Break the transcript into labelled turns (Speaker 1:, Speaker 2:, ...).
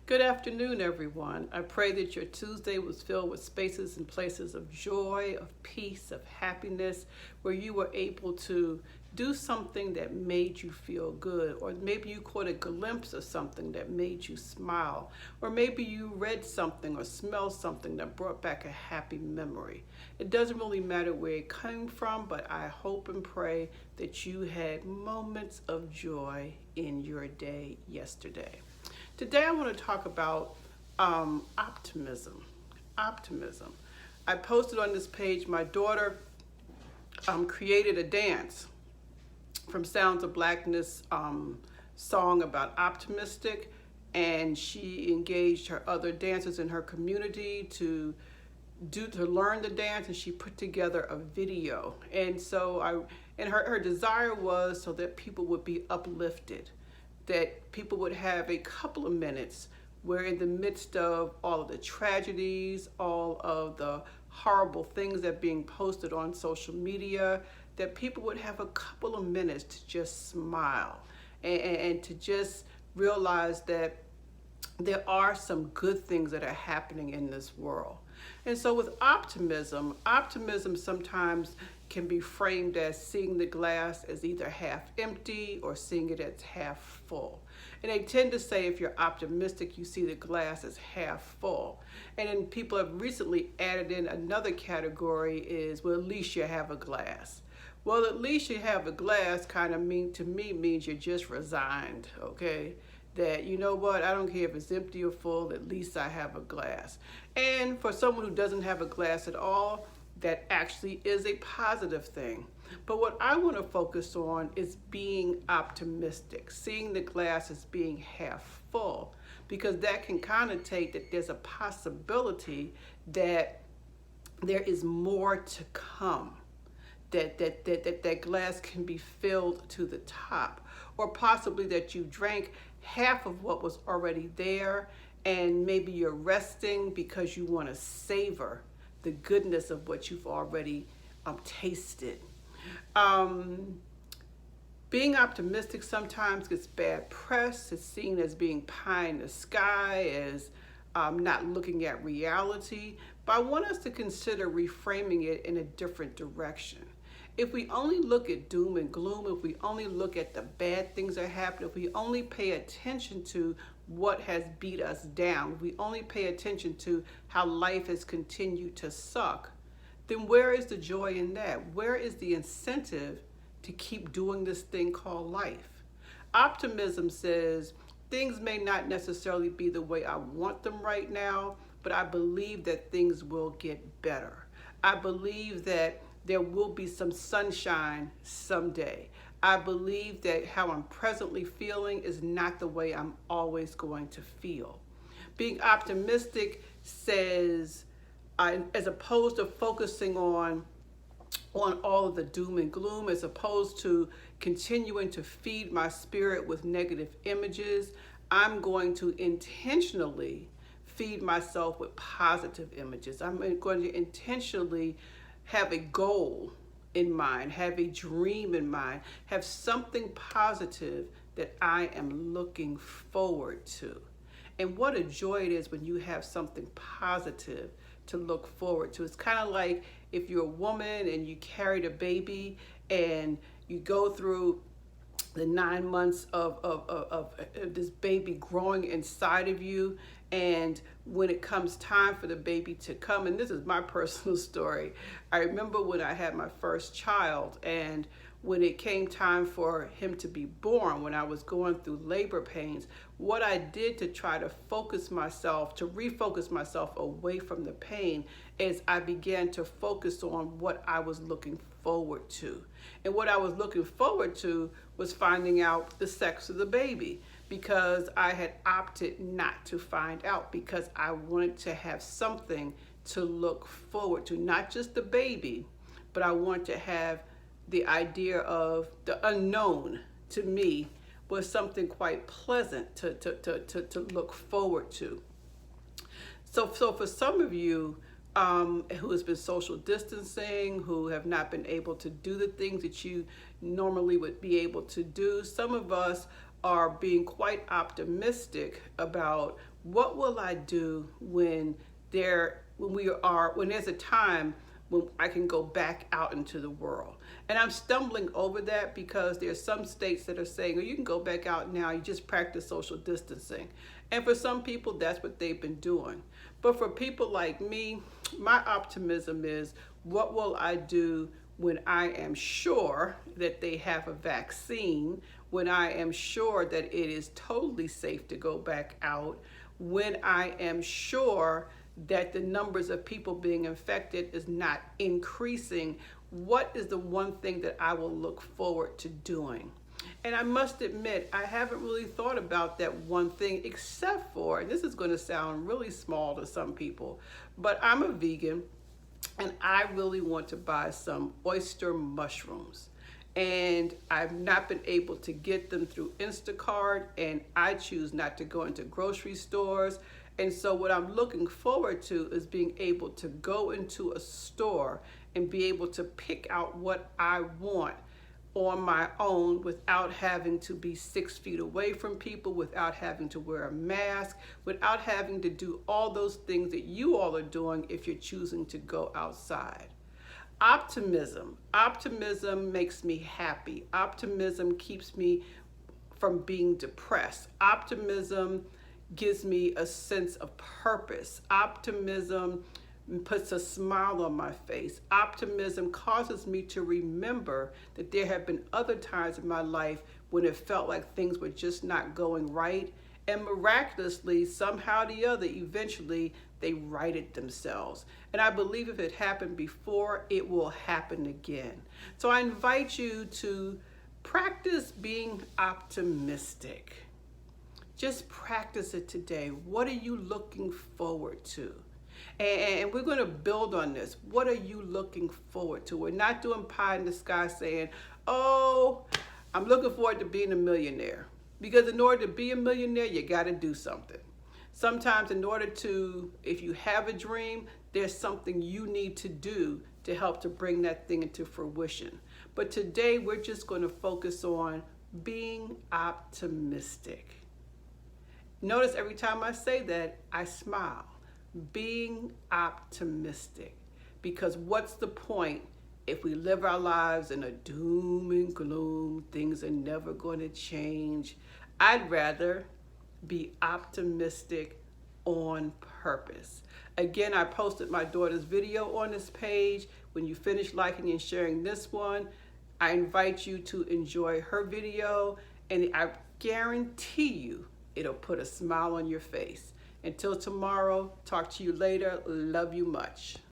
Speaker 1: Good afternoon, everyone. I pray that your Tuesday was filled with spaces and places of joy, of peace, of happiness, where you were able to do something that made you feel good, or maybe you caught a glimpse of something that made you smile, or maybe you read something or smelled something that brought back a happy memory. It doesn't really matter where it came from, but I hope and pray that you had moments of joy in your day yesterday. Today I want to talk about optimism. Optimism. I posted on this page, my daughter created a dance from Sounds of Blackness song about optimistic, and she engaged her other dancers in her community to learn the dance, and she put together a video. And so her desire was so that people would be uplifted, that people would have a couple of minutes where in the midst of all of the tragedies, all of the horrible things that are being posted on social media, that people would have a couple of minutes to just smile and to just realize that there are some good things that are happening in this world. And so with optimism sometimes can be framed as seeing the glass as either half empty or seeing it as half full. And they tend to say if you're optimistic, you see the glass as half full. And then people have recently added in another category is, well, at least you have a glass. Well, at least you have a glass means you're just resigned, okay? That, you know what, I don't care if it's empty or full, at least I have a glass. And for someone who doesn't have a glass at all, that actually is a positive thing. But what I want to focus on is being optimistic, seeing the glass as being half full, because that can connotate that there's a possibility that there is more to come, that glass can be filled to the top, or possibly that you drank half of what was already there, and maybe you're resting because you want to savor the goodness of what you've already tasted. Being optimistic sometimes gets bad press. It's seen as being pie in the sky, as not looking at reality. But I want us to consider reframing it in a different direction. If we only look at doom and gloom, if we only look at the bad things that happen, if we only pay attention to what has beat us down, if we only pay attention to how life has continued to suck, then where is the joy in that? Where is the incentive to keep doing this thing called life? Optimism says things may not necessarily be the way I want them right now, but I believe that things will get better. I believe that there will be some sunshine someday. I believe that how I'm presently feeling is not the way I'm always going to feel. Being optimistic says, as opposed to focusing on all of the doom and gloom, as opposed to continuing to feed my spirit with negative images, I'm going to intentionally feed myself with positive images. I'm going to intentionally have a goal in mind, have a dream in mind, have something positive that I am looking forward to. And what a joy it is when you have something positive to look forward to. It's kind of like if you're a woman and you carried a baby and you go through the 9 months of this baby growing inside of you, and when it comes time for the baby to come, and this is my personal story, I remember when I had my first child, and when it came time for him to be born, when I was going through labor pains, what I did to try to refocus myself away from the pain, is I began to focus on what I was looking forward to. And what I was looking forward to was finding out the sex of the baby, because I had opted not to find out, because I wanted to have something to look forward to, not just the baby, but I wanted to have the idea of the unknown. To me was something quite pleasant to look forward to. So for some of you who has been social distancing, who have not been able to do the things that you normally would be able to do, some of us are being quite optimistic about what will I do when there's a time when I can go back out into the world. And I'm stumbling over that because there's some states that are saying, oh, you can go back out now, you just practice social distancing. And for some people, that's what they've been doing. But for people like me, my optimism is, what will I do when I am sure that they have a vaccine, when I am sure that it is totally safe to go back out, when I am sure that the numbers of people being infected is not increasing? What is the one thing that I will look forward to doing? And I must admit, I haven't really thought about that one thing, except for, and this is going to sound really small to some people, but I'm a vegan and I really want to buy some oyster mushrooms. And I've not been able to get them through Instacart, and I choose not to go into grocery stores. And so what I'm looking forward to is being able to go into a store and be able to pick out what I want on my own without having to be 6 feet away from people, without having to wear a mask, without having to do all those things that you all are doing if you're choosing to go outside. Optimism makes me happy. Optimism keeps me from being depressed. Optimism gives me a sense of purpose. Optimism puts a smile on my face. Optimism causes me to remember that there have been other times in my life when it felt like things were just not going right, and miraculously, somehow or the other, eventually they righted themselves. And I believe if it happened before, it will happen again. So I invite you to practice being optimistic. Just practice it today. What are you looking forward to? And we're going to build on this. What are you looking forward to? We're not doing pie in the sky saying, oh, I'm looking forward to being a millionaire. Because in order to be a millionaire, you got to do something. Sometimes if you have a dream, there's something you need to do to help to bring that thing into fruition. But today, we're just going to focus on being optimistic. Notice every time I say that, I smile. Being optimistic. Because what's the point if we live our lives in a doom and gloom, things are never going to change? I'd rather be optimistic on purpose. Again, I posted my daughter's video on this page. When you finish liking and sharing this one, I invite you to enjoy her video, and I guarantee you it'll put a smile on your face. Until tomorrow, talk to you later. Love you much.